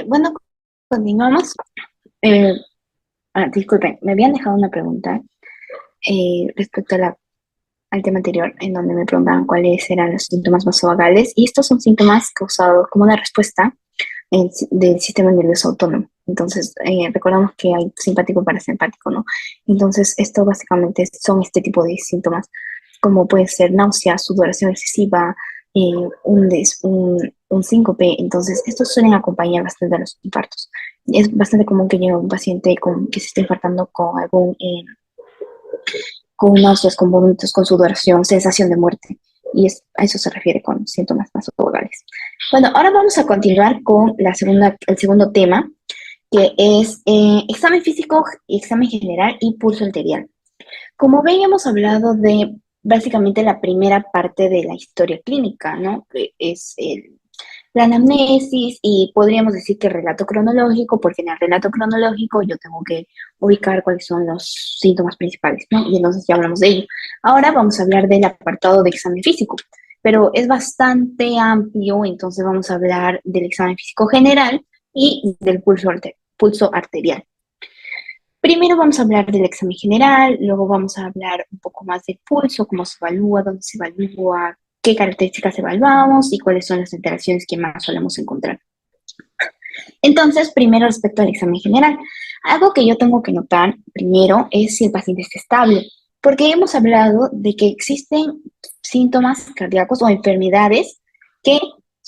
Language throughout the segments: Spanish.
Bueno, continuamos. Eh, Disculpen, me habían dejado una pregunta respecto al tema anterior, en donde me preguntaban cuáles eran los síntomas vasovagales, y estos son síntomas causados como una respuesta del sistema nervioso autónomo. Entonces, recordamos que hay simpático y parasimpático, ¿no? Entonces, esto básicamente son este tipo de síntomas, como puede ser náusea, sudoración excesiva, eh, un síncope. Entonces, estos suelen acompañar bastante a los infartos. Es bastante común que llegue un paciente que se esté infartando con náuseas, con vómitos, con sudoración, sensación de muerte. A eso se refiere con síntomas vasovagales. Bueno, ahora vamos a continuar con el segundo tema, que es examen físico, examen general y pulso arterial. Como ven, hemos hablado de básicamente la primera parte de la historia clínica, ¿no? Que es la anamnesis y podríamos decir que el relato cronológico, porque en el relato cronológico yo tengo que ubicar cuáles son los síntomas principales, ¿no? Y entonces ya hablamos de ello. Ahora vamos a hablar del apartado de examen físico, pero es bastante amplio, entonces vamos a hablar del examen físico general y del pulso arterial. Primero vamos a hablar del examen general, luego vamos a hablar un poco más del pulso, cómo se evalúa, dónde se evalúa, qué características evaluamos y cuáles son las alteraciones que más solemos encontrar. Entonces, primero respecto al examen general, algo que yo tengo que notar primero es si el paciente está estable, porque hemos hablado de que existen síntomas cardíacos o enfermedades que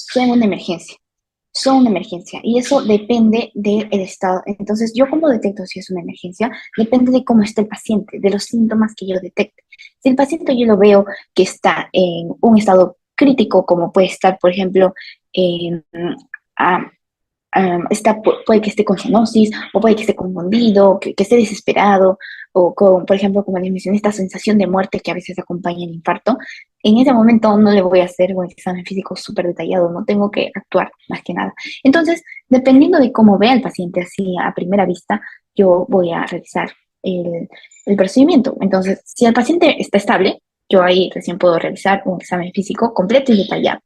son una emergencia y eso depende del estado. Entonces, yo como detecto si es una emergencia, depende de cómo esté el paciente, de los síntomas que yo detecte. Si el paciente yo lo veo que está en un estado crítico, como puede estar, por ejemplo, en, ah, puede que esté con cianosis, o puede que esté confundido, que esté desesperado, o con, por ejemplo, como les mencioné, esta sensación de muerte que a veces acompaña el infarto. En ese momento no le voy a hacer un examen físico súper detallado, no tengo que actuar más que nada. Entonces, dependiendo de cómo vea el paciente así a primera vista, yo voy a realizar el procedimiento. Entonces, si el paciente está estable, yo ahí recién puedo realizar un examen físico completo y detallado.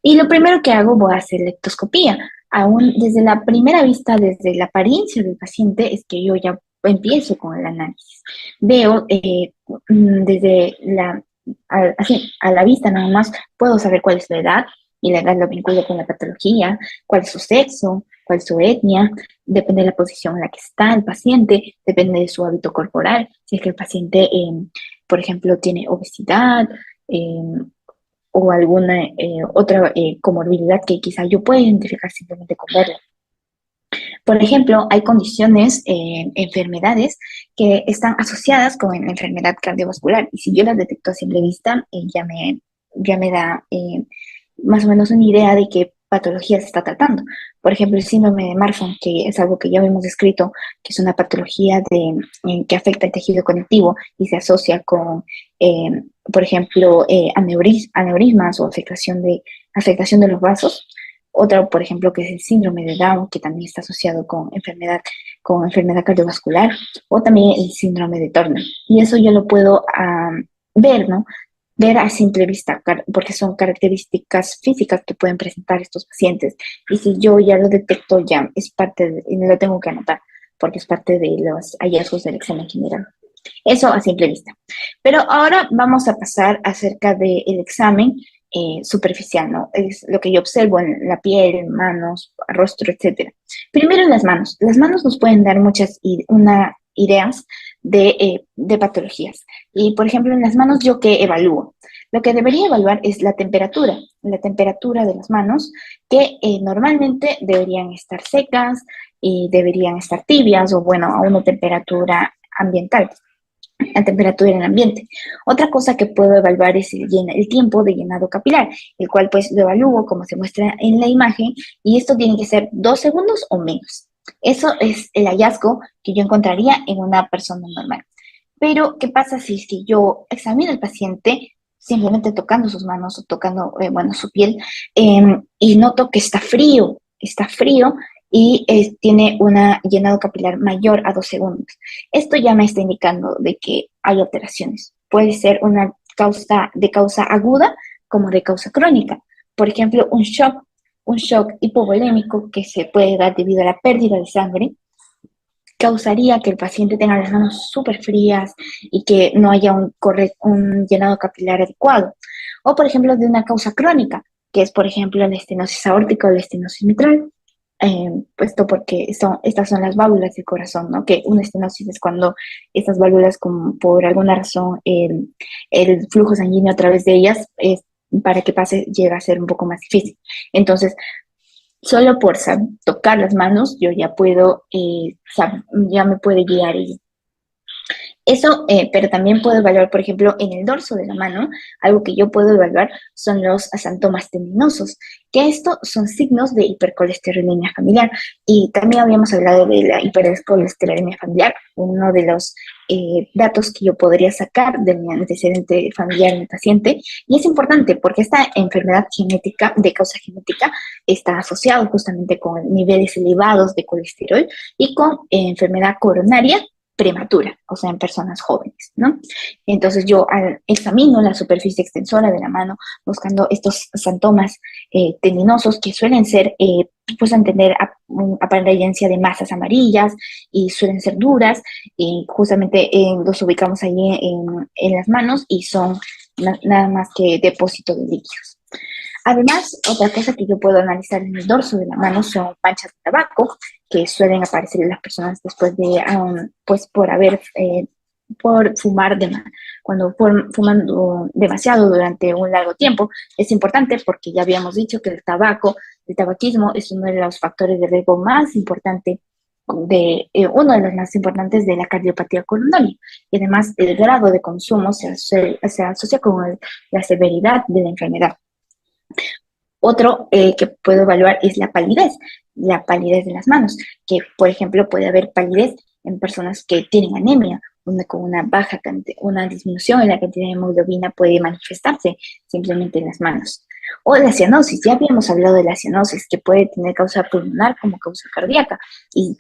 Y lo primero que hago, voy a hacer lectoscopía. Aún desde la primera vista, desde la apariencia del paciente, es que yo ya empiezo con el análisis. Veo desde así, a la vista nada más, puedo saber cuál es su edad, y la edad lo vinculo con la patología, cuál es su sexo, cuál es su etnia, depende de la posición en la que está el paciente, depende de su hábito corporal, si es que el paciente, por ejemplo, tiene obesidad, eh, o alguna otra comorbilidad que quizá yo pueda identificar simplemente con verla. Por ejemplo, hay condiciones, enfermedades que están asociadas con la enfermedad cardiovascular, y si yo las detecto a simple vista, ya me da más o menos una idea de qué patología se está tratando. Por ejemplo, el síndrome de Marfan, que es algo que ya hemos descrito, que es una patología que afecta el tejido conectivo y se asocia con, por ejemplo, aneurismas o afectación de los vasos. Otra, por ejemplo, que es el síndrome de Down, que también está asociado con enfermedad cardiovascular, o también el síndrome de Turner. Y eso yo lo puedo ver, ¿no? Ver a simple vista, porque son características físicas que pueden presentar estos pacientes. Y si yo ya lo detecto, ya es y me lo tengo que anotar, porque es parte de los hallazgos del examen general. Eso a simple vista. Pero ahora vamos a pasar acerca del examen superficial, ¿no? Es lo que yo observo en la piel, manos, rostro, etcétera. Primero en las manos. Las manos nos pueden dar ideas de patologías. Y, por ejemplo, en las manos, ¿yo qué evalúo? Lo que debería evaluar es la temperatura de las manos, que normalmente deberían estar secas y deberían estar tibias, o bueno, a una temperatura ambiental, la temperatura en el ambiente. Otra cosa que puedo evaluar es el tiempo de llenado capilar, el cual pues lo evalúo como se muestra en la imagen, y esto tiene que ser 2 segundos o menos. Eso es el hallazgo que yo encontraría en una persona normal. Pero, ¿qué pasa si es que yo examino al paciente simplemente tocando sus manos o tocando, bueno, su piel, y noto que está frío y tiene un llenado capilar mayor a 2 segundos? Esto ya me está indicando de que hay alteraciones. Puede ser de causa aguda como de causa crónica. Por ejemplo, un shock. un shock hipovolémico que se puede dar debido a la pérdida de sangre, causaría que el paciente tenga las manos súper frías y que no haya un llenado capilar adecuado. O, por ejemplo, de una causa crónica, que es, por ejemplo, la estenosis aórtica o la estenosis mitral, puesto porque estas son las válvulas del corazón, ¿no? Que una estenosis es cuando estas válvulas, como por alguna razón, el flujo sanguíneo a través de ellas, para que pase, llega a ser un poco más difícil. Entonces, solo por tocar las manos, yo ya puedo, ya me puede guiar ella. Eso, pero también puedo evaluar, por ejemplo, en el dorso de la mano, algo que yo puedo evaluar son los asantomas tendinosos, que estos son signos de hipercolesterolemia familiar. Y también habíamos hablado de la hipercolesterolemia familiar, uno de los datos que yo podría sacar de mi antecedente familiar en el paciente. Y es importante porque esta enfermedad genética, de causa genética, está asociada justamente con niveles elevados de colesterol y con enfermedad coronaria prematura, o sea, en personas jóvenes, ¿no? Entonces yo examino la superficie extensora de la mano buscando estos santomas tendinosos que suelen ser, pueden tener apariencia de masas amarillas y suelen ser duras, y justamente los ubicamos ahí en las manos y son nada más que depósito de líquidos. Además, otra cosa que yo puedo analizar en el dorso de la mano son manchas de tabaco que suelen aparecer en las personas después de, pues por fumar, cuando fuman demasiado durante un largo tiempo. Es importante porque ya habíamos dicho que el tabaquismo es uno de los factores de riesgo más importante uno de los más importantes de la cardiopatía coronaria. Y además, el grado de consumo se asocia con la severidad de la enfermedad. Otro que puedo evaluar es la palidez de las manos, que por ejemplo puede haber palidez en personas que tienen anemia, donde con una disminución en la cantidad de hemoglobina puede manifestarse simplemente en las manos. O la cianosis, ya habíamos hablado de la cianosis, que puede tener causa pulmonar como causa cardíaca, y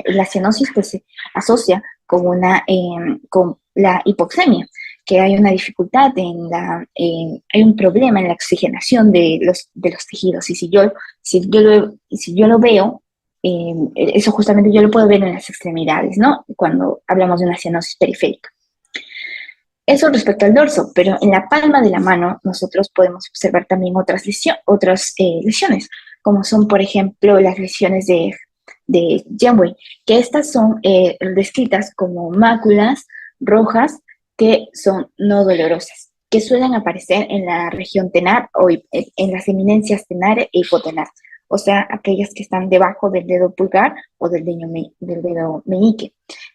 la cianosis pues se asocia con la hipoxemia, que hay una dificultad hay un problema en la oxigenación de los tejidos. Y si yo lo veo, eso justamente yo lo puedo ver en las extremidades, ¿no? Cuando hablamos de una cianosis periférica. Eso respecto al dorso, pero en la palma de la mano nosotros podemos observar también otras lesiones, como son, por ejemplo, las lesiones de Janeway, que estas son descritas como máculas rojas que son no dolorosas, que suelen aparecer en la región tenar o en las eminencias tenar e hipotenar, o sea, aquellas que están debajo del dedo pulgar o del dedo meñique.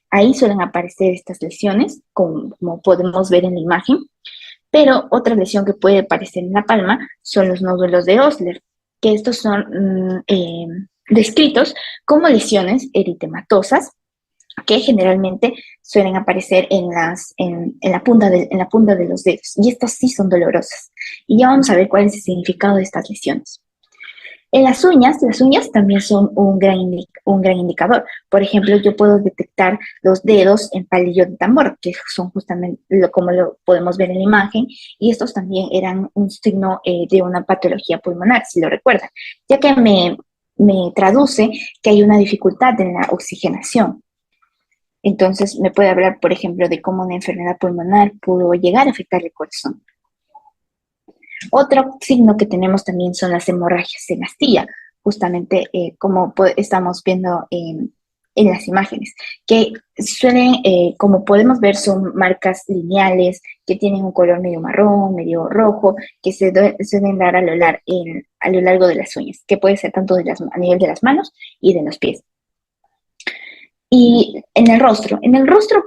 Ahí suelen aparecer estas lesiones, como podemos ver en la imagen, pero otra lesión que puede aparecer en la palma son los nódulos de Osler, que estos son descritos como lesiones eritematosas que generalmente suelen aparecer en la punta de los dedos, y estas sí son dolorosas. Y ya vamos a ver cuál es el significado de estas lesiones. En las uñas también son un gran indicador. Por ejemplo, yo puedo detectar los dedos en palillo de tambor, que son justamente como lo podemos ver en la imagen, y estos también eran un signo de una patología pulmonar, si lo recuerdan, ya que me traduce que hay una dificultad en la oxigenación. Entonces, me puede hablar, por ejemplo, de cómo una enfermedad pulmonar pudo llegar a afectar el corazón. Otro signo que tenemos también son las hemorragias en astilla, justamente como estamos viendo en las imágenes, que suelen, como podemos ver, son marcas lineales que tienen un color medio marrón, medio rojo, que suelen dar a lo largo de las uñas, que puede ser tanto a nivel de las manos y de los pies. Y en el rostro,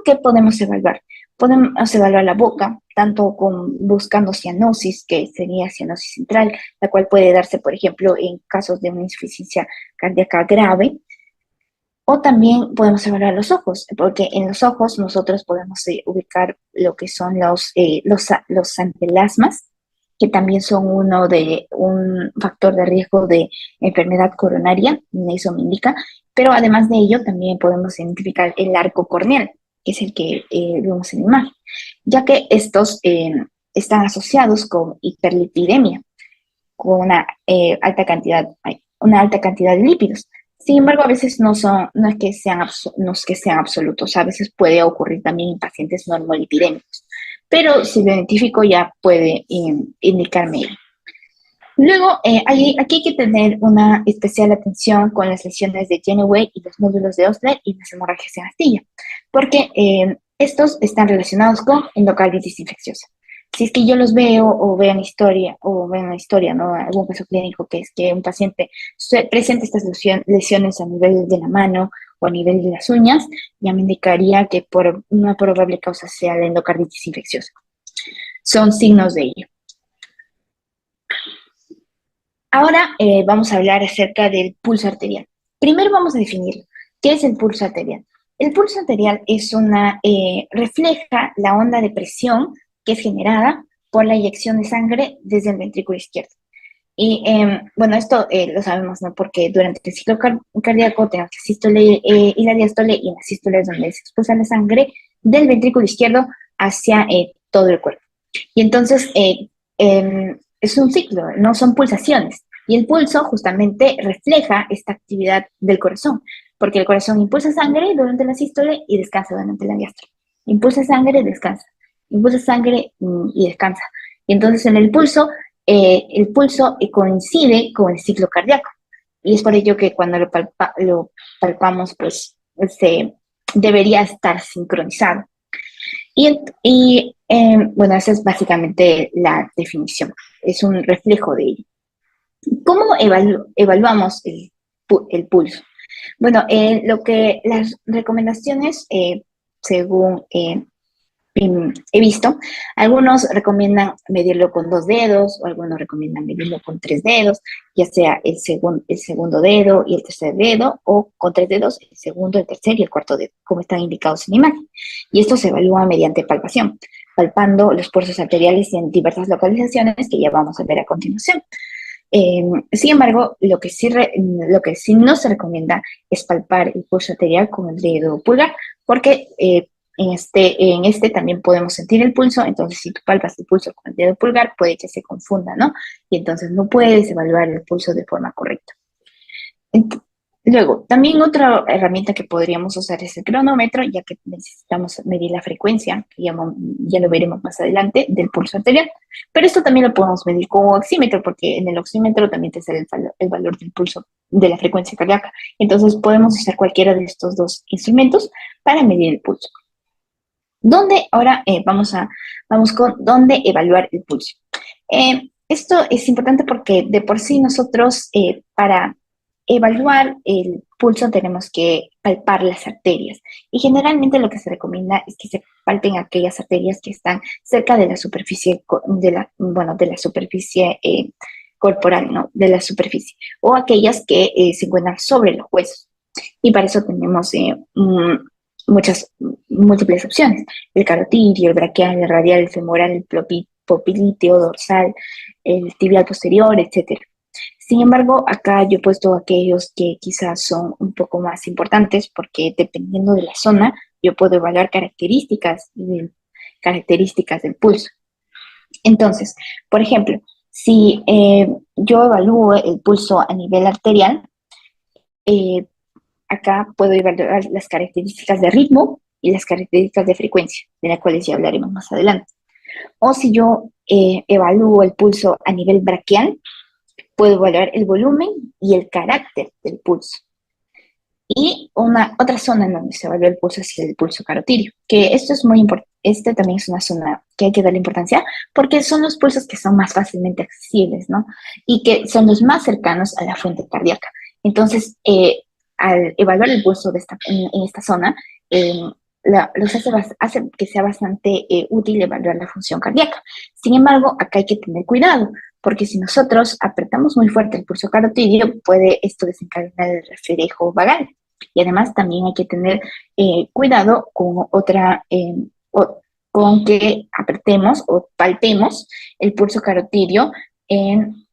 ¿qué podemos evaluar? Podemos evaluar la boca, tanto buscando cianosis, que sería cianosis central, la cual puede darse, por ejemplo, en casos de una insuficiencia cardíaca grave. O también podemos evaluar los ojos, porque en los ojos nosotros podemos ubicar lo que son los antelasmas, que también son un factor de riesgo de enfermedad coronaria, eso me indica, pero además de ello también podemos identificar el arco corneal, que es el que vemos en la imagen, ya que estos están asociados con hiperlipidemia. con una alta cantidad de lípidos. Sin embargo, a veces no es que sean absolutos, a veces puede ocurrir también en pacientes normolipidémicos, pero si lo identifico ya puede indicarme. Luego, aquí hay que tener una especial atención con las lesiones de Janeway y los nódulos de Osler y las hemorragias en astilla, porque estos están relacionados con endocarditis infecciosa. Si es que yo los veo o veo una historia, ¿no? Algún caso clínico que es que un paciente presenta estas lesiones a nivel de la mano o a nivel de las uñas, ya me indicaría que por una probable causa sea la endocarditis infecciosa. Son signos de ello. Ahora vamos a hablar acerca del pulso arterial. Primero vamos a definirlo. ¿Qué es el pulso arterial? El pulso arterial refleja la onda de presión que es generada por la eyección de sangre desde el ventrículo izquierdo. Y bueno, esto lo sabemos, ¿no? Porque durante el ciclo cardíaco tenemos la sístole y la diástole, y en la sístole es donde se expulsa la sangre del ventrículo izquierdo hacia todo el cuerpo. Y entonces es un ciclo, no son pulsaciones. Y el pulso justamente refleja esta actividad del corazón, porque el corazón impulsa sangre durante la sístole y descansa durante la diástole. Impulsa sangre, descansa. Impulsa sangre y descansa. Y entonces en el pulso coincide con el ciclo cardíaco. Y es por ello que cuando lo palpamos, pues debería estar sincronizado. Bueno, esa es básicamente la definición. Es un reflejo de ello. ¿Cómo evaluamos el pulso? Bueno, las recomendaciones, según he visto, algunos recomiendan medirlo con 2 dedos, o algunos recomiendan medirlo con 3 dedos, ya sea el segundo dedo y el tercer dedo, o con 3 dedos, el segundo, el tercer y el cuarto dedo, como están indicados en la imagen. Y esto se evalúa mediante palpación, palpando los pulsos arteriales en diversas localizaciones que ya vamos a ver a continuación. Sin embargo, lo que sí no se recomienda es palpar el pulso arterial con el dedo pulgar, porque en este también podemos sentir el pulso. Entonces si tú palpas el pulso con el dedo pulgar, puede que se confunda, ¿no? Y entonces no puedes evaluar el pulso de forma correcta. Luego, también otra herramienta que podríamos usar es el cronómetro, ya que necesitamos medir la frecuencia, que ya lo veremos más adelante, del pulso arterial. Pero esto también lo podemos medir con oxímetro, porque en el oxímetro también te sale el valor del pulso de la frecuencia cardíaca. Entonces podemos usar cualquiera de estos dos instrumentos para medir el pulso. Ahora vamos con dónde evaluar el pulso. Esto es importante porque de por sí nosotros para evaluar el pulso tenemos que palpar las arterias, y generalmente lo que se recomienda es que se palpen aquellas arterias que están cerca de la superficie corporal, ¿no? De la superficie, o aquellas que se encuentran sobre los huesos. Y para eso tenemos múltiples opciones: el carotidio, el braquial, el radial, el femoral, el popliteo, dorsal, el tibial posterior, etc. Sin embargo, acá yo he puesto aquellos que quizás son un poco más importantes, porque dependiendo de la zona, yo puedo evaluar características del pulso. Entonces, por ejemplo, si yo evalúo el pulso a nivel arterial, acá puedo evaluar las características de ritmo y las características de frecuencia, de las cuales ya hablaremos más adelante. O si yo evalúo el pulso a nivel braquial, puedo evaluar el volumen y el carácter del pulso. Y otra zona en donde se evalúa el pulso es el pulso carotidio, que esto es muy importante. Este también es una zona que hay que darle importancia, porque son los pulsos que son más fácilmente accesibles, ¿no? Y que son los más cercanos a la fuente cardíaca. Entonces, al evaluar el pulso en esta zona, hace que sea bastante útil evaluar la función cardíaca. Sin embargo, acá hay que tener cuidado, porque si nosotros apretamos muy fuerte el pulso carotidio, puede esto desencadenar el reflejo vagal. Y además también hay que tener cuidado con que apretemos o palpemos el pulso carotidio en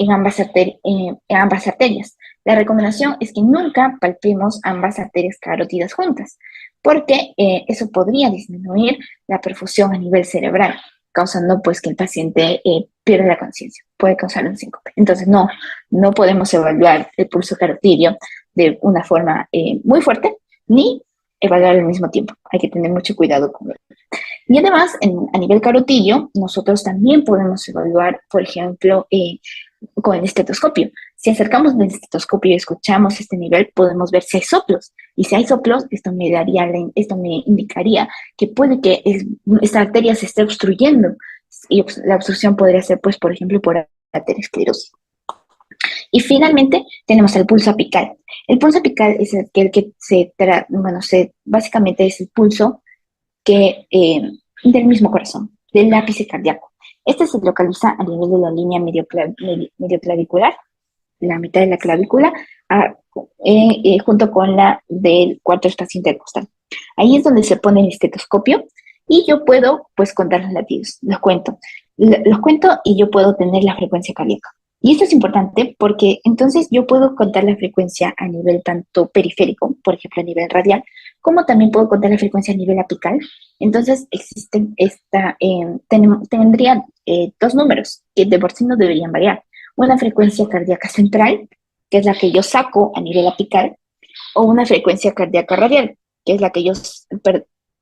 ambas arterias. La recomendación es que nunca palpemos ambas arterias carótidas juntas, porque eso podría disminuir la perfusión a nivel cerebral. causando pues que el paciente pierda la conciencia, puede causar un síncope. Entonces no podemos evaluar el pulso carotidio de una forma muy fuerte, ni evaluar al mismo tiempo. Hay que tener mucho cuidado con él. Y además, a nivel carotidio, nosotros también podemos evaluar, por ejemplo, con el estetoscopio. Si acercamos el estetoscopio y escuchamos este nivel, podemos ver si hay soplos. Y si hay soplos, esto me indicaría que puede que esta arteria se esté obstruyendo. Y la obstrucción podría ser, pues, por ejemplo, por aterosclerosis. Y finalmente tenemos el pulso apical. El pulso apical es el que básicamente es el pulso del mismo corazón, del ápice cardíaco. Este se localiza a nivel de la línea medioclavicular, la mitad de la clavícula, junto con la del cuarto espacio intercostal. Ahí es donde se pone el estetoscopio y yo puedo, pues, contar los latidos. Los cuento y yo puedo tener la frecuencia cardíaca. Y esto es importante porque entonces yo puedo contar la frecuencia a nivel tanto periférico, por ejemplo, a nivel radial, como también puedo contar la frecuencia a nivel apical. Entonces tendrían dos números que de por sí no deberían variar. Una frecuencia cardíaca central, que es la que yo saco a nivel apical, o una frecuencia cardíaca radial, que es la que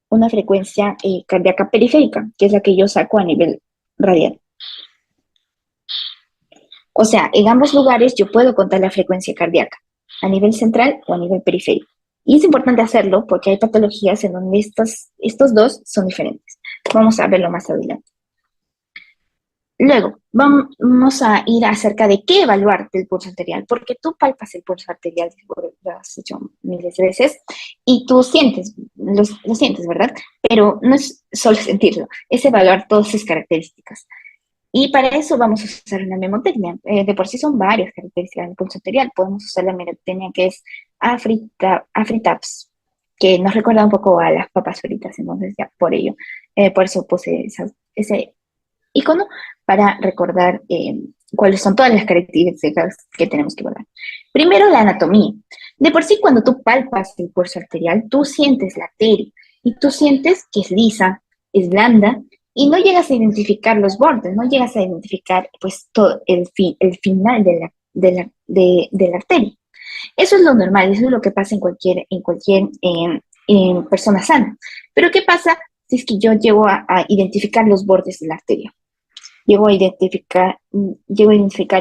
una frecuencia cardíaca periférica, que es la que yo saco a nivel radial. O sea, en ambos lugares yo puedo contar la frecuencia cardíaca, a nivel central o a nivel periférico. Y es importante hacerlo porque hay patologías en donde estos dos son diferentes. Vamos a verlo más adelante. Luego, vamos a ir acerca de qué evaluar del pulso arterial, porque tú palpas el pulso arterial, lo has hecho miles de veces, y tú lo sientes, ¿verdad? Pero no es solo sentirlo, es evaluar todas sus características. Y para eso vamos a usar una memotecnia. De por sí son varias características del pulso arterial. Podemos usar la memotecnia que es AFRITAPS, que nos recuerda un poco a las papas fritas, entonces ya por eso puse ese icono para recordar cuáles son todas las características que tenemos que evaluar. Primero, la anatomía. De por sí, cuando tú palpas el pulso arterial, tú sientes la arteria y tú sientes que es lisa, es blanda, y no llegas a identificar los bordes, no llegas a identificar pues todo el final de la arteria. Eso es lo normal, eso es lo que pasa en cualquier persona sana. Pero ¿qué pasa si es que yo llego a identificar los bordes de la arteria? Llego a identificar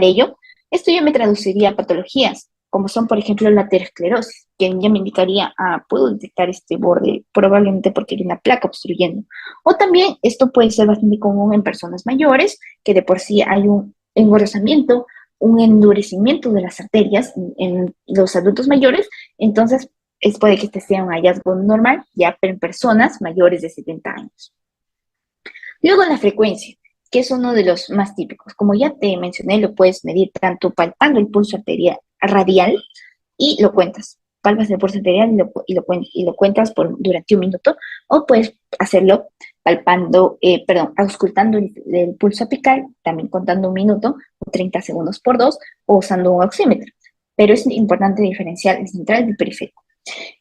ello? Esto ya me traduciría a patologías, como son, por ejemplo, la aterosclerosis, que ya me indicaría, puedo detectar este borde, probablemente porque hay una placa obstruyendo. O también esto puede ser bastante común en personas mayores, que de por sí hay un engrosamiento, un endurecimiento de las arterias en los adultos mayores, entonces puede que este sea un hallazgo normal, ya en personas mayores de 70 años. Luego la frecuencia, que es uno de los más típicos. Como ya te mencioné, lo puedes medir tanto palpando el pulso arterial radial y lo cuentas. Palpas el pulso arterial y lo cuentas durante un minuto, o puedes hacerlo auscultando el pulso apical, también contando un minuto o 30 segundos por 2, o usando un oxímetro. Pero es importante diferenciar el central del periférico.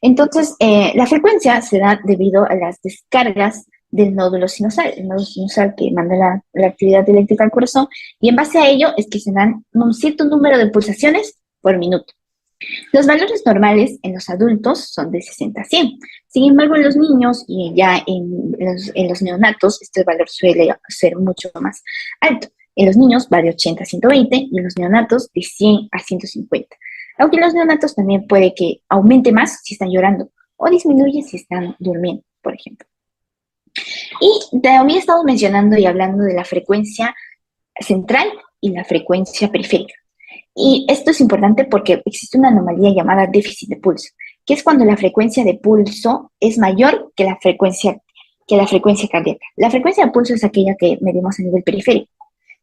Entonces, la frecuencia se da debido a las descargas del nódulo sinusal, el nódulo sinusal que manda la actividad eléctrica al corazón, y en base a ello es que se dan un cierto número de pulsaciones por minuto. Los valores normales en los adultos son de 60 a 100. Sin embargo, en los niños y ya en los neonatos, este valor suele ser mucho más alto. En los niños va de 80 a 120 y en los neonatos de 100 a 150. Aunque en los neonatos también puede que aumente más si están llorando o disminuye si están durmiendo, por ejemplo. Y también estamos mencionando y hablando de la frecuencia central y la frecuencia periférica. Y esto es importante porque existe una anomalía llamada déficit de pulso, que es cuando la frecuencia de pulso es mayor que la frecuencia cardíaca. La frecuencia de pulso es aquella que medimos a nivel periférico,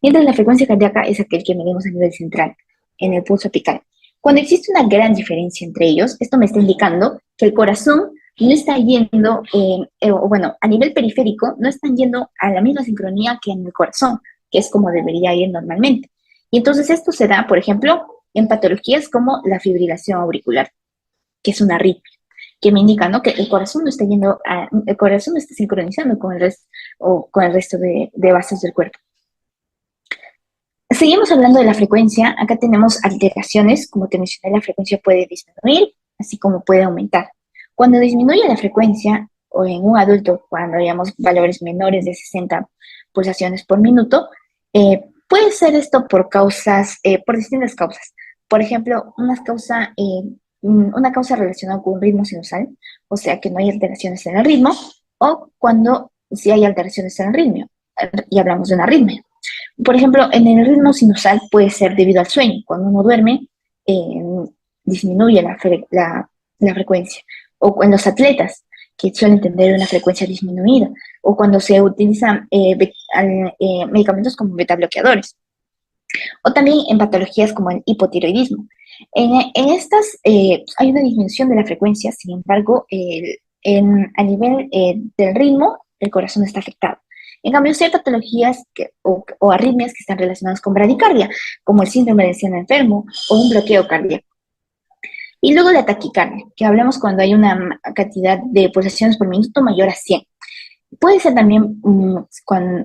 mientras la frecuencia cardíaca es aquel que medimos a nivel central, en el pulso apical. Cuando existe una gran diferencia entre ellos, esto me está indicando que el corazón no está yendo, a nivel periférico, no están yendo a la misma sincronía que en el corazón, que es como debería ir normalmente. Y entonces esto se da, por ejemplo, en patologías como la fibrilación auricular, que es una arritmia. que me indica, ¿no? Que el corazón no está el corazón no está sincronizando con el resto o con el resto de bases del cuerpo. Seguimos hablando de la frecuencia. Acá tenemos alteraciones. Como te mencioné, la frecuencia puede disminuir, así como puede aumentar. Cuando disminuye la frecuencia, o en un adulto, cuando hayamos valores menores de 60 pulsaciones por minuto, puede ser esto por distintas causas. Por ejemplo, una causa relacionada con un ritmo sinusal, o sea que no hay alteraciones en el ritmo, o cuando sí hay alteraciones en el ritmo, y hablamos de una arritmia. Por ejemplo, en el ritmo sinusal puede ser debido al sueño. Cuando uno duerme, eh, disminuye la frecuencia. O en los atletas, que suelen tener una frecuencia disminuida. O cuando se utilizan medicamentos como beta-bloqueadores. O también en patologías como el hipotiroidismo. En estas hay una disminución de la frecuencia, sin embargo, a nivel del ritmo, el corazón está afectado. En cambio, sí hay patologías o arritmias que están relacionadas con bradicardia, como el síndrome del ciano enfermo o un bloqueo cardíaco. Y luego la taquicardia, que hablamos cuando hay una cantidad de pulsaciones por minuto mayor a 100. Puede ser también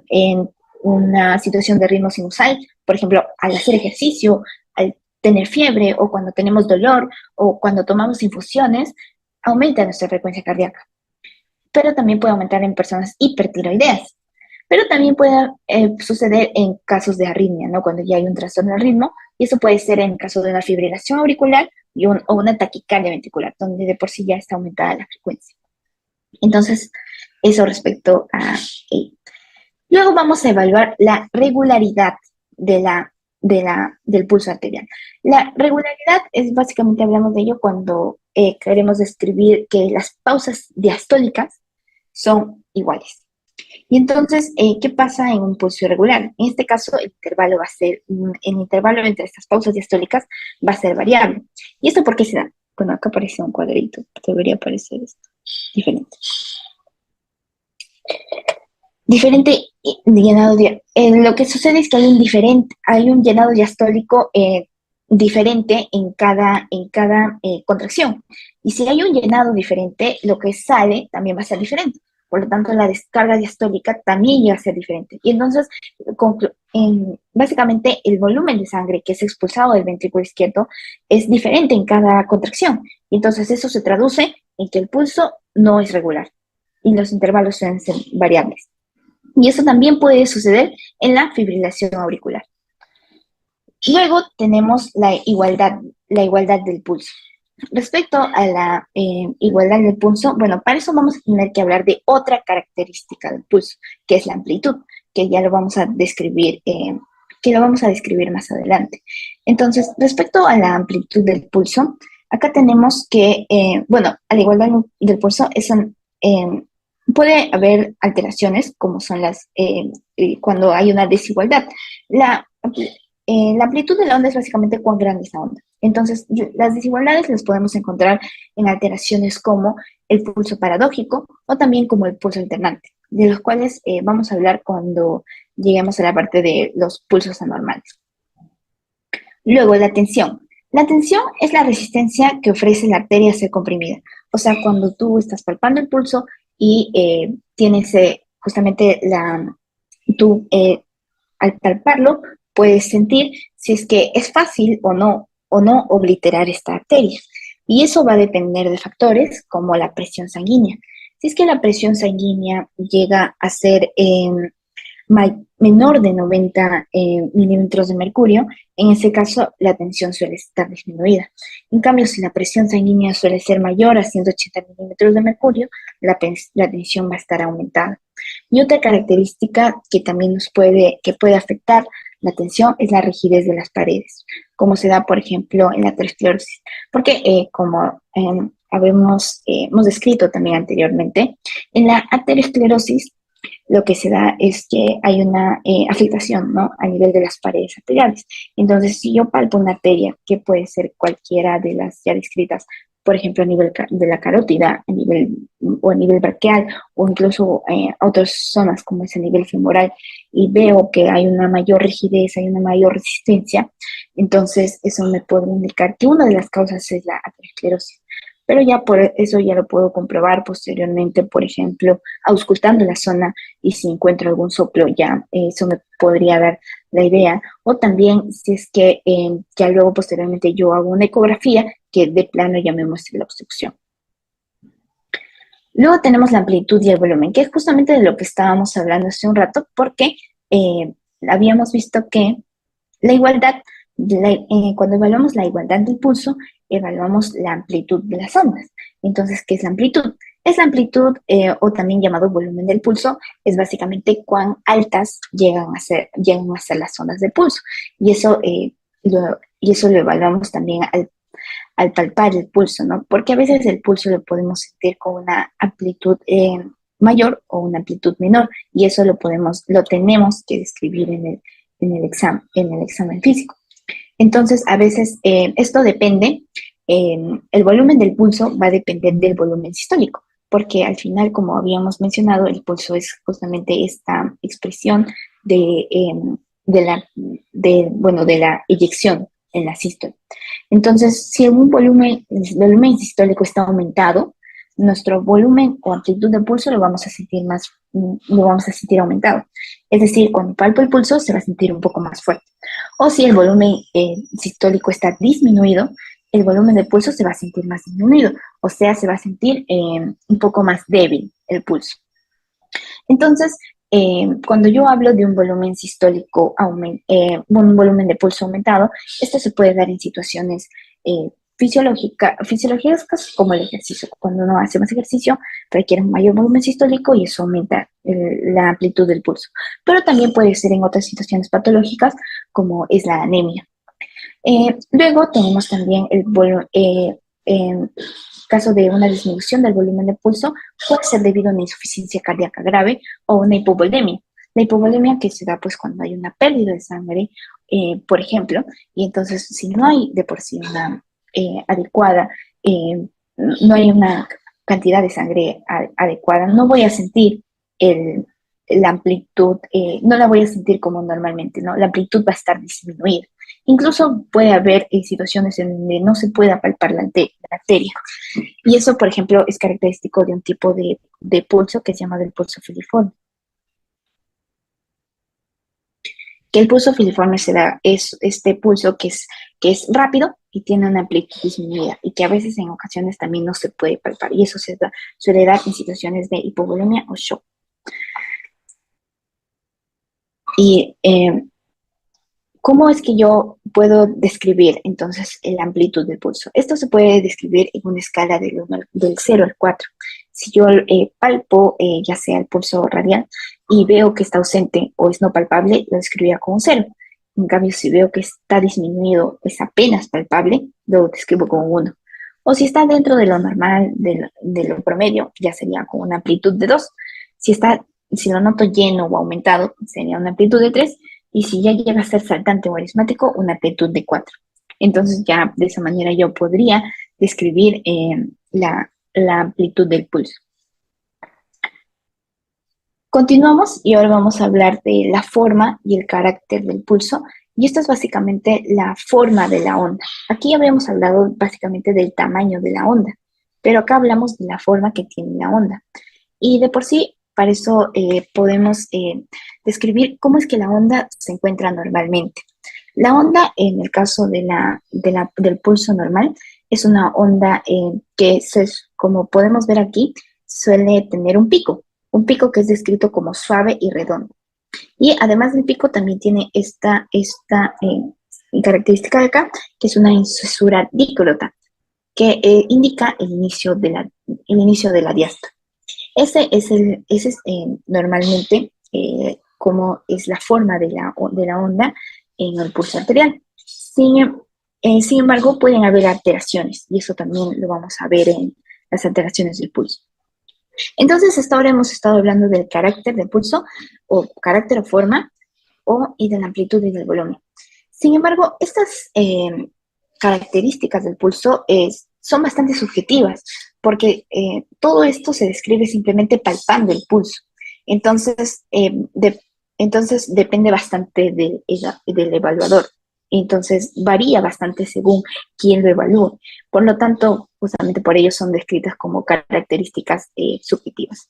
en una situación de ritmo sinusal, por ejemplo, al hacer ejercicio, al tener fiebre o cuando tenemos dolor o cuando tomamos infusiones, aumenta nuestra frecuencia cardíaca. Pero también puede aumentar en personas hipertiroideas. Pero también puede suceder en casos de arritmia, ¿no? Cuando ya hay un trastorno del ritmo, y eso puede ser en caso de una fibrilación auricular o una taquicardia ventricular, donde de por sí ya está aumentada la frecuencia. Entonces, eso respecto a ello. Luego vamos a evaluar la regularidad del pulso arterial. La regularidad es básicamente, hablamos de ello cuando queremos describir que las pausas diastólicas son iguales. Y entonces, ¿qué pasa en un pulso irregular? En este caso, el intervalo entre estas pausas diastólicas va a ser variable. ¿Y esto por qué se da? Bueno, acá aparece un cuadrito, debería aparecer esto, diferente. Llenado lo que sucede es que hay un llenado diastólico diferente en cada contracción. Y si hay un llenado diferente, lo que sale también va a ser diferente. Por lo tanto, la descarga diastólica también llega a ser diferente. Y entonces, básicamente, el volumen de sangre que es expulsado del ventrículo izquierdo es diferente en cada contracción. Y entonces, eso se traduce en que el pulso no es regular y los intervalos suelen ser variables. Y eso también puede suceder en la fibrilación auricular. Luego tenemos la igualdad del pulso. Respecto a la igualdad del pulso, bueno, para eso vamos a tener que hablar de otra característica del pulso, que es la amplitud, que ya lo vamos a describir, más adelante. Entonces, respecto a la amplitud del pulso, acá tenemos que, a la igualdad del pulso puede haber alteraciones, como son cuando hay una desigualdad. La amplitud de la onda es básicamente cuán grande es la onda. Entonces, las desigualdades las podemos encontrar en alteraciones como el pulso paradójico o también como el pulso alternante, de los cuales vamos a hablar cuando lleguemos a la parte de los pulsos anormales. Luego, la tensión. La tensión es la resistencia que ofrece la arteria a ser comprimida. O sea, cuando tú estás palpando el pulso y tienes justamente al palparlo, puedes sentir si es que es fácil o no obliterar esta arteria. Y eso va a depender de factores como la presión sanguínea. Si es que la presión sanguínea llega a ser menor de 90 milímetros de mercurio, en ese caso la tensión suele estar disminuida. En cambio, si la presión sanguínea suele ser mayor a 180 milímetros de mercurio, la tensión va a estar aumentada. Y otra característica que también puede afectar la tensión es la rigidez de las paredes, como se da, por ejemplo, en la aterosclerosis. Porque, como hemos descrito también anteriormente, en la aterosclerosis lo que se da es que hay una afectación, ¿no?, a nivel de las paredes arteriales. Entonces, si yo palpo una arteria, que puede ser cualquiera de las ya descritas, por ejemplo, a nivel de la carótida, a nivel braquial, o incluso otras zonas como es a nivel femoral, y veo que hay una mayor rigidez, hay una mayor resistencia, entonces eso me puede indicar que una de las causas es la aterosclerosis. pero ya por eso ya lo puedo comprobar posteriormente, por ejemplo, auscultando la zona y si encuentro algún soplo, ya eso me podría dar la idea. O también si es que ya luego posteriormente yo hago una ecografía que de plano ya me muestre la obstrucción. Luego tenemos la amplitud y el volumen, que es justamente de lo que estábamos hablando hace un rato, porque habíamos visto que la igualdad, cuando evaluamos la igualdad del pulso, evaluamos la amplitud de las ondas. Entonces, ¿qué es la amplitud? Es la amplitud, o también llamado volumen del pulso, es básicamente cuán altas llegan a ser las ondas del pulso. Y eso lo evaluamos también al palpar el pulso, ¿no? Porque a veces el pulso lo podemos sentir con una amplitud mayor o una amplitud menor, y eso lo tenemos que describir en el examen físico. Entonces, a veces esto depende, el volumen del pulso va a depender del volumen sistólico, porque al final, como habíamos mencionado, el pulso es justamente esta expresión de la eyección en la sístole. Entonces, si el volumen sistólico está aumentado, nuestro volumen o amplitud de pulso lo vamos a sentir aumentado. Es decir, cuando palpo el pulso se va a sentir un poco más fuerte. O si el volumen sistólico está disminuido, el volumen de pulso se va a sentir más disminuido. O sea, se va a sentir un poco más débil el pulso. Entonces, cuando yo hablo de un volumen sistólico, un volumen de pulso aumentado, esto se puede dar en situaciones fisiológicas como el ejercicio. Cuando uno hace más ejercicio, requiere un mayor volumen sistólico y eso aumenta la amplitud del pulso. Pero también puede ser en otras situaciones patológicas, como es la anemia. Luego tenemos también en caso de una disminución del volumen de pulso, puede ser debido a una insuficiencia cardíaca grave o una hipovolemia. La hipovolemia que se da pues cuando hay una pérdida de sangre, por ejemplo, y entonces si no hay de por sí una adecuada, no hay una cantidad de sangre adecuada, no voy a sentir la amplitud, no la voy a sentir como normalmente, ¿no? La amplitud va a estar disminuida. Incluso puede haber situaciones en donde no se pueda palpar la arteria. Y eso, por ejemplo, es característico de un tipo de pulso que se llama el pulso filiforme. Que el pulso filiforme es este pulso que es rápido y tiene una amplitud disminuida y que a veces en ocasiones también no se puede palpar. Y eso suele dar en situaciones de hipovolemia o shock. Y ¿cómo es que yo puedo describir entonces la amplitud del pulso? Esto se puede describir en una escala del 0 al 4. Si yo palpo ya sea el pulso radial y veo que está ausente o es no palpable, lo describiría con un 0. En cambio, si veo que está disminuido, es apenas palpable, lo describo con un 1. O si está dentro de lo normal, de lo promedio, ya sería con una amplitud de 2. Si lo noto lleno o aumentado, sería una amplitud de 3. Y si ya llega a ser saltante o aritmético, una amplitud de 4. Entonces ya de esa manera yo podría describir la amplitud del pulso. Continuamos y ahora vamos a hablar de la forma y el carácter del pulso. Y esto es básicamente la forma de la onda. Aquí habíamos hablado básicamente del tamaño de la onda, pero acá hablamos de la forma que tiene la onda. Y de por sí, para eso podemos describir cómo es que la onda se encuentra normalmente. La onda, en el caso del pulso normal, es una onda que, como podemos ver aquí, suele tener un pico que es descrito como suave y redondo. Y además del pico también tiene esta característica de acá, que es una incisura dícrota, que indica el inicio de la diástole. Ese es normalmente como es la forma de la onda en el pulso arterial. Sin embargo, pueden haber alteraciones y eso también lo vamos a ver en las alteraciones del pulso. Entonces, hasta ahora hemos estado hablando del carácter del pulso, o carácter o forma, y de la amplitud y del volumen. Sin embargo, estas características del pulso son bastante subjetivas, porque todo esto se describe simplemente palpando el pulso. Entonces, depende bastante del evaluador entonces varía bastante según quién lo evalúe. Por lo tanto, justamente por ello son descritas como características subjetivas.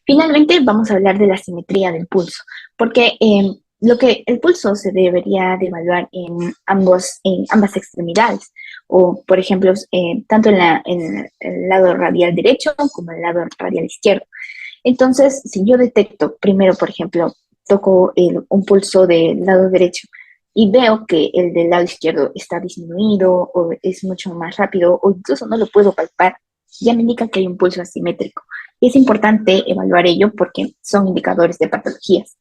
Finalmente, vamos a hablar de la simetría del pulso, porque lo que el pulso se debería de evaluar en ambas extremidades, o por ejemplo, tanto en el lado radial derecho como en el lado radial izquierdo. Entonces, si yo detecto primero, por ejemplo, toco un pulso del lado derecho y veo que el del lado izquierdo está disminuido o es mucho más rápido o incluso no lo puedo palpar, ya me indica que hay un pulso asimétrico. Y es importante evaluar ello porque son indicadores de patologías.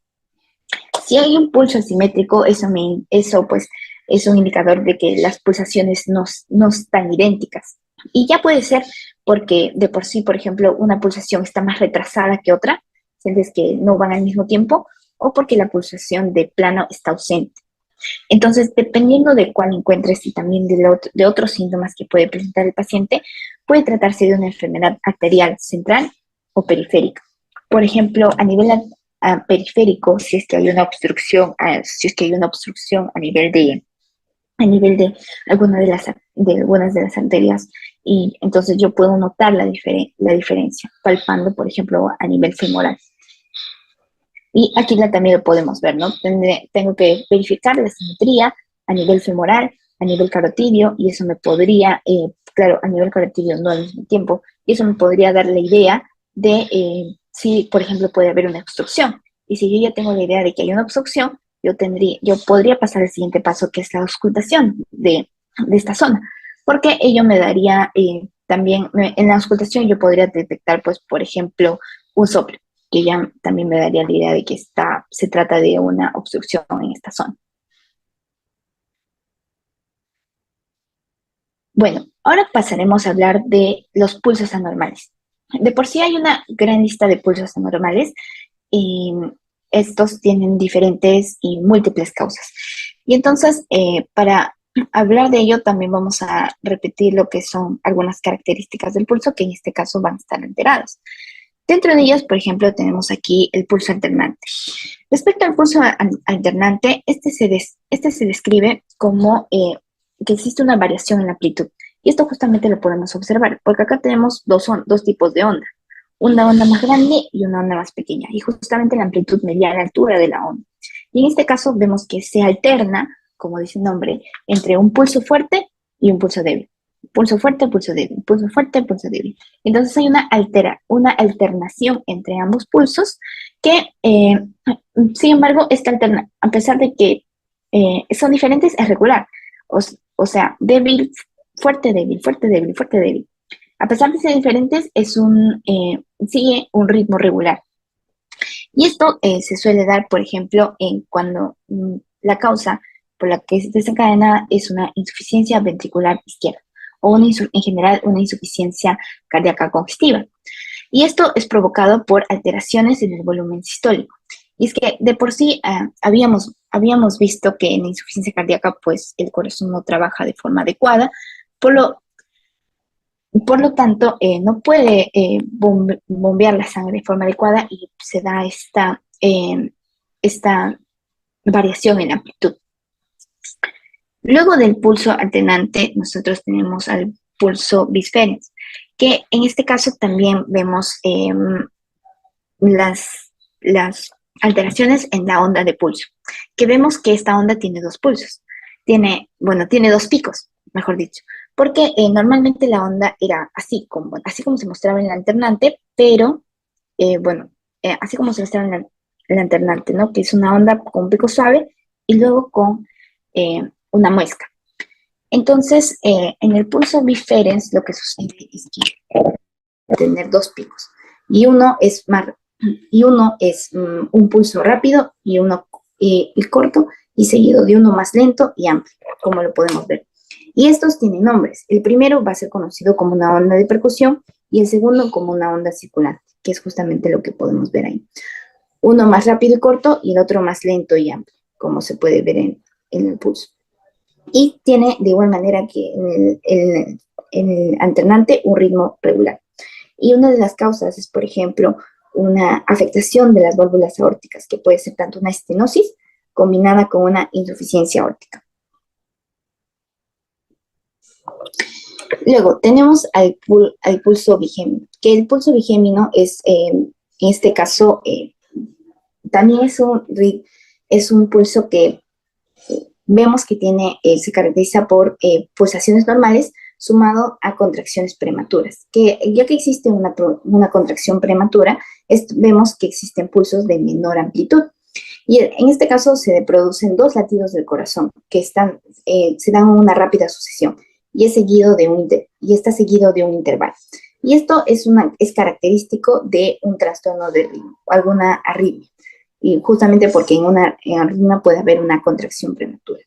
Si hay un pulso asimétrico, eso pues es un indicador de que las pulsaciones no están idénticas. Y ya puede ser porque de por sí, por ejemplo, una pulsación está más retrasada que otra, sientes que no van al mismo tiempo, o porque la pulsación de plano está ausente. Entonces, dependiendo de cuál encuentres y también de otros síntomas que puede presentar el paciente, puede tratarse de una enfermedad arterial central o periférica. Por ejemplo, a nivel periférico, si es que hay una obstrucción, a nivel de algunas de las arterias, y entonces yo puedo notar la diferencia, palpando, por ejemplo, a nivel femoral. Y aquí también lo podemos ver, ¿no? Tengo que verificar la simetría a nivel femoral, a nivel carotidio, y eso me podría, claro, a nivel carotidio no al mismo tiempo, y eso me podría dar la idea de si, por ejemplo, puede haber una obstrucción. Y si yo ya tengo la idea de que hay una obstrucción, yo podría pasar al siguiente paso, que es la auscultación de esta zona, porque ello me daría también, en la auscultación yo podría detectar, pues, por ejemplo, un soplo, que ya también me daría la idea de que se trata de una obstrucción en esta zona. Bueno, ahora pasaremos a hablar de los pulsos anormales. De por sí hay una gran lista de pulsos anormales y estos tienen diferentes y múltiples causas. Y entonces, para hablar de ello, también vamos a repetir lo que son algunas características del pulso, que en este caso van a estar alteradas. Dentro de ellas, por ejemplo, tenemos aquí el pulso alternante. Respecto al pulso alternante, este se describe como que existe una variación en la amplitud. Y esto justamente lo podemos observar, porque acá tenemos dos tipos de onda. Una onda más grande y una onda más pequeña. Y justamente la amplitud medía la altura de la onda. Y en este caso vemos que se alterna, como dice el nombre, entre un pulso fuerte y un pulso débil. Pulso fuerte, pulso débil, pulso fuerte, pulso débil. Entonces hay una alternación entre ambos pulsos que, sin embargo, a pesar de que son diferentes, es regular. O sea, débil, fuerte, débil, fuerte, débil, fuerte, débil. A pesar de ser diferentes, sigue un ritmo regular. Y esto se suele dar, por ejemplo, cuando la causa por la que se desencadena es una insuficiencia ventricular izquierda o en general una insuficiencia cardíaca congestiva. Y esto es provocado por alteraciones en el volumen sistólico. Y es que de por sí habíamos visto que en la insuficiencia cardíaca pues el corazón no trabaja de forma adecuada, por lo tanto no puede bombear la sangre de forma adecuada y se da esta variación en amplitud. Luego del pulso alternante, nosotros tenemos al pulso bisferens, que en este caso también vemos las alteraciones en la onda de pulso, que vemos que esta onda tiene dos pulsos, tiene dos picos, mejor dicho, porque normalmente la onda era así como se mostraba en la alternante, pero así como se mostraba en la alternante, ¿no? Que es una onda con un pico suave y luego con una muesca. Entonces, en el pulso biferens lo que sucede es que tener dos picos y uno es un pulso rápido y uno corto y seguido de uno más lento y amplio, como lo podemos ver. Y estos tienen nombres. El primero va a ser conocido como una onda de percusión y el segundo como una onda circulante, que es justamente lo que podemos ver ahí. Uno más rápido y corto y el otro más lento y amplio, como se puede ver en el pulso. Y tiene de igual manera que en el alternante un ritmo regular. Y una de las causas es, por ejemplo, una afectación de las válvulas aórticas, que puede ser tanto una estenosis combinada con una insuficiencia aórtica. Luego tenemos al pulso bigémino, que el pulso bigémino es, en este caso, también es un pulso que vemos que se caracteriza por pulsaciones normales sumado a contracciones prematuras, que ya que existe una contracción prematura, vemos que existen pulsos de menor amplitud. Y en este caso se producen dos latidos del corazón que se dan una rápida sucesión y está seguido de un intervalo. Y esto es característico de un trastorno de ritmo, alguna arritmia, y justamente porque en arritmia puede haber una contracción prematura.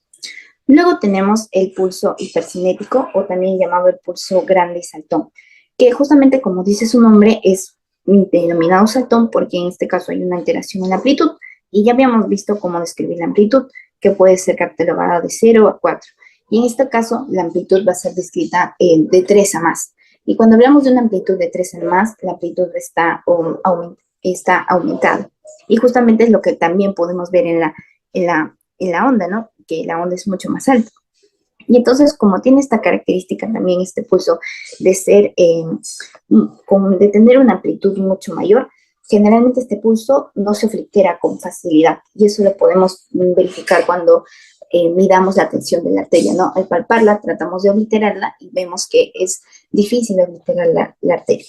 Luego tenemos el pulso hipercinético, o también llamado el pulso grande y saltón, que justamente, como dice su nombre, es denominado saltón porque en este caso hay una alteración en la amplitud, y ya habíamos visto cómo describir la amplitud, que puede ser catalogada de 0 a 4. Y en este caso, la amplitud va a ser descrita de 3 a más. Y cuando hablamos de una amplitud de 3 a más, la amplitud está aumentada. Y justamente es lo que también podemos ver en la onda, ¿no? Que la onda es mucho más alta. Y entonces, como tiene esta característica también este pulso de de tener una amplitud mucho mayor, generalmente este pulso no se oblitera con facilidad. Y eso lo podemos verificar cuando midamos la tensión de la arteria, ¿no? Al palparla, tratamos de obliterarla y vemos que es difícil obliterar la arteria.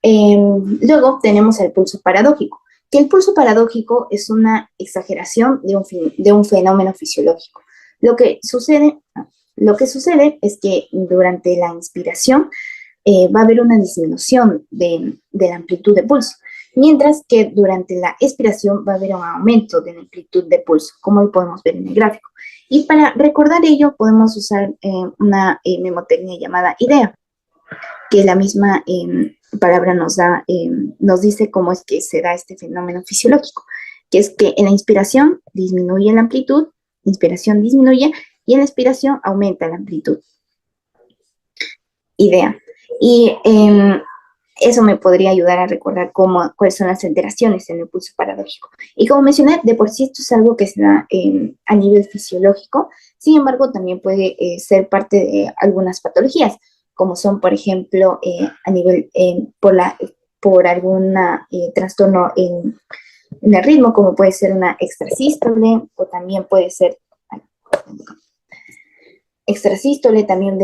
Luego tenemos el pulso paradójico, que el pulso paradójico es una exageración de un fenómeno fisiológico. Lo que sucede es que durante la inspiración va a haber una disminución de la amplitud de pulso, mientras que durante la expiración va a haber un aumento de la amplitud de pulso, como lo podemos ver en el gráfico. Y para recordar ello podemos usar una mnemotecnia llamada IDEA, que la misma palabra nos dice cómo es que se da este fenómeno fisiológico, que es que en la inspiración disminuye la amplitud, inspiración disminuye, y en la expiración aumenta la amplitud. IDEA. Y eso me podría ayudar a recordar cuáles son las alteraciones en el pulso paradójico. Y como mencioné, de por sí esto es algo que se da a nivel fisiológico, sin embargo, también puede ser parte de algunas patologías, como son, por ejemplo, a nivel por algún trastorno en el ritmo, como puede ser una extrasístole, o también puede ser extrasístole, también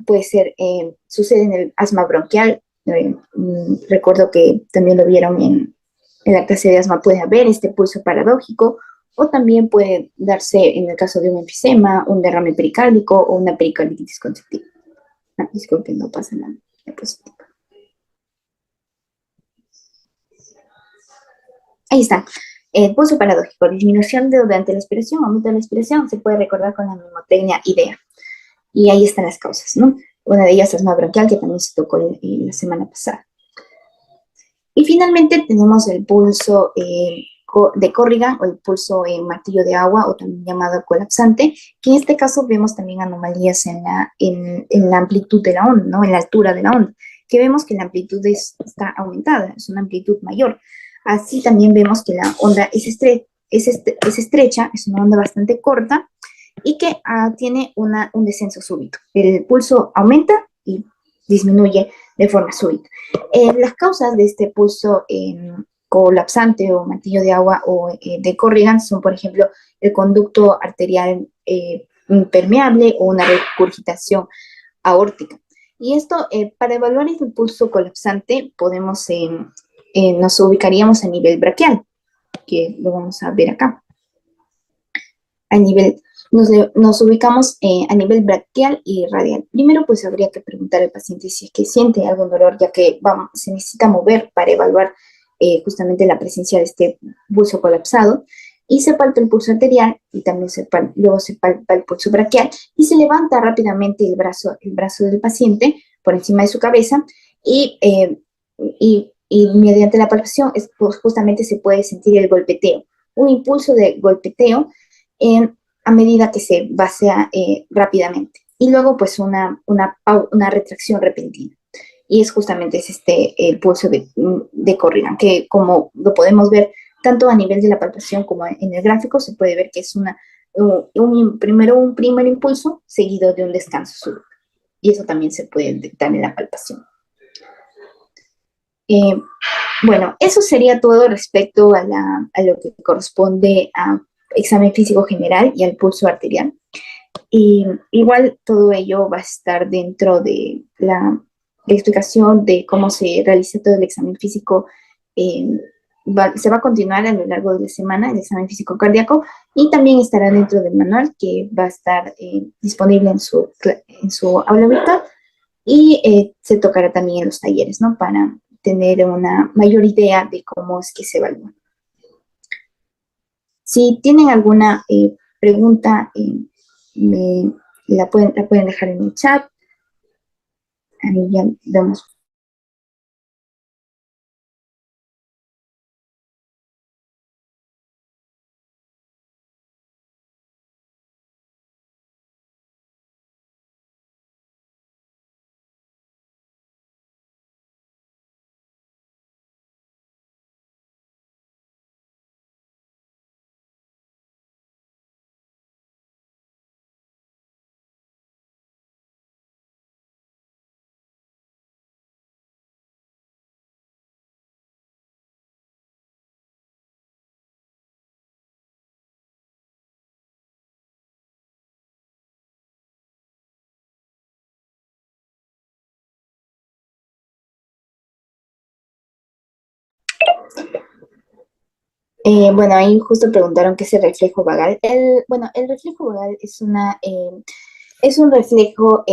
puede ser, sucede en el asma bronquial. Recuerdo que también lo vieron en la clase de asma, puede haber este pulso paradójico, o también puede darse en el caso de un enfisema, un derrame pericárdico o una pericarditis conceptiva. Disculpen, no pasa nada. Ahí está. El pulso paradójico, disminución durante la expiración, aumento de la expiración, se puede recordar con la mnemotecnia IDEA. Y ahí están las causas, ¿no? Una de ellas es asma bronquial, que también se tocó la semana pasada. Y finalmente tenemos el pulso de Corrigan, o el pulso martillo de agua, o también llamado colapsante, que en este caso vemos también anomalías en la amplitud de la onda, ¿no? En la altura de la onda, que vemos que la amplitud está aumentada, es una amplitud mayor. Así también vemos que la onda es estrecha, es una onda bastante corta, y que tiene un descenso súbito. El pulso aumenta y disminuye de forma súbita. Las causas de este pulso colapsante o martillo de agua o de Corrigan son, por ejemplo, el conducto arterial impermeable o una regurgitación aórtica. Y esto, para evaluar el pulso colapsante, nos ubicaríamos a nivel braquial, que lo vamos a ver acá. Nos ubicamos a nivel braquial y radial. Primero, pues habría que preguntar al paciente si es que siente algún dolor, ya que se necesita mover para evaluar justamente la presencia de este pulso colapsado. Y se palpa el pulso arterial y también luego se palpa el pulso braquial y se levanta rápidamente el brazo del paciente por encima de su cabeza y mediante la palpación pues, justamente se puede sentir el golpeteo, un impulso de golpeteo a medida que se vacía rápidamente. Y luego, pues, una retracción repentina. y es justamente el pulso de Corrigan, que como lo podemos ver tanto a nivel de la palpación como en el gráfico, se puede ver que es primero un primer impulso seguido de un descanso súbito, y eso también se puede detectar en la palpación. Eh, bueno, eso sería todo respecto a lo que corresponde a examen físico general y al pulso arterial. Y igual todo ello va a estar dentro de la explicación de cómo se realiza todo el examen físico. eh, Se va a continuar a lo largo de la semana el examen físico cardíaco, y también estará dentro del manual que va a estar disponible en su aula virtual, y se tocará también en los talleres, ¿no? Para tener una mayor idea de cómo es que se evalúa. Si tienen alguna pregunta, me, la pueden dejar en el chat. Ahí ya vemos. Bueno, ahí justo preguntaron qué es el reflejo vagal. Bueno, el reflejo vagal es un reflejo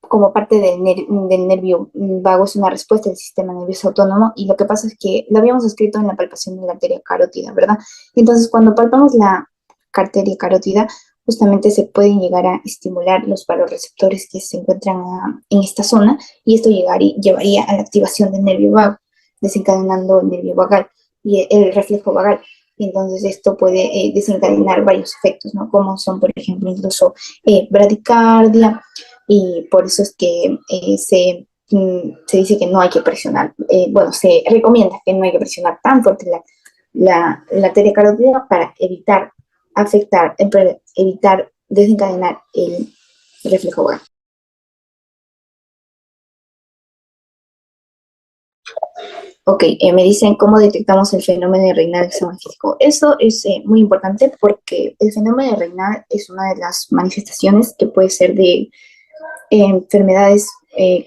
como parte del nervio vago, es una respuesta del sistema nervioso autónomo, y lo que pasa es que lo habíamos escrito en la palpación de la arteria carótida, ¿verdad? Entonces, cuando palpamos la arteria carótida, justamente se pueden llegar a estimular los vagoreceptores que se encuentran en esta zona, y esto llevaría a la activación del nervio vago, desencadenando el nervio vagal y el reflejo vagal. Y entonces esto puede desencadenar varios efectos, ¿no? Como son, por ejemplo, incluso bradicardia, y por eso es que se dice que no hay que presionar, bueno, se recomienda que no hay que presionar tan fuerte la arteria carótida para evitar desencadenar el reflejo vagal. Ok, me dicen cómo detectamos el fenómeno de Raynaud del examen físico. Eso es muy importante porque el fenómeno de Raynaud es una de las manifestaciones que puede ser de enfermedades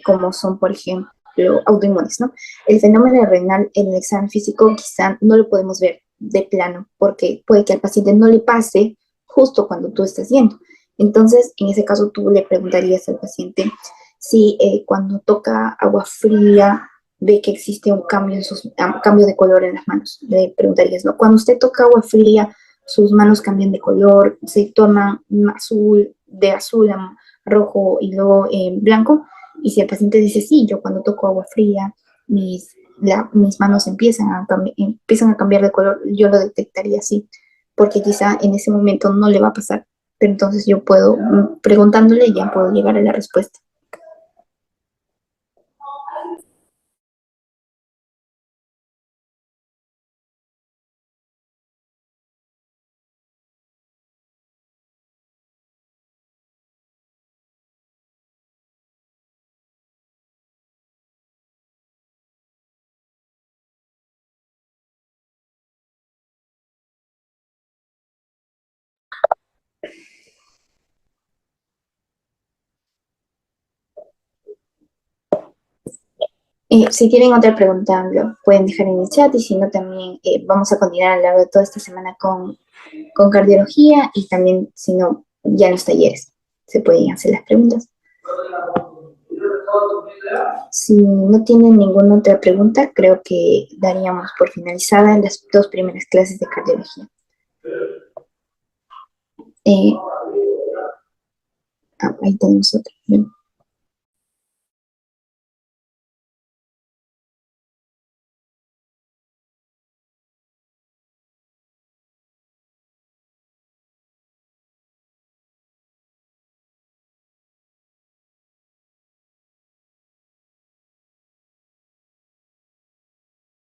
como son, por ejemplo, autoinmunes, ¿no? El fenómeno renal en el examen físico quizá no lo podemos ver de plano, porque puede que al paciente no le pase justo cuando tú estás yendo. Entonces, en ese caso, tú le preguntarías al paciente si cuando toca agua fría ve que existe un cambio de color en las manos. Le preguntarías, ¿no? Cuando usted toca agua fría, sus manos cambian de color, se tornan de azul a rojo y luego blanco. Y si el paciente dice, sí, yo cuando toco agua fría, mis manos empiezan a cambiar de color, yo lo detectaría así, porque quizá en ese momento no le va a pasar, pero entonces yo puedo, preguntándole, ya puedo llegar a la respuesta. Si tienen otra pregunta, lo pueden dejar en el chat, y si no, también vamos a continuar a lo largo de toda esta semana con cardiología, y también, si no, ya en los talleres se pueden hacer las preguntas. Si no tienen ninguna otra pregunta, creo que daríamos por finalizada las dos primeras clases de cardiología. Ahí tenemos otra.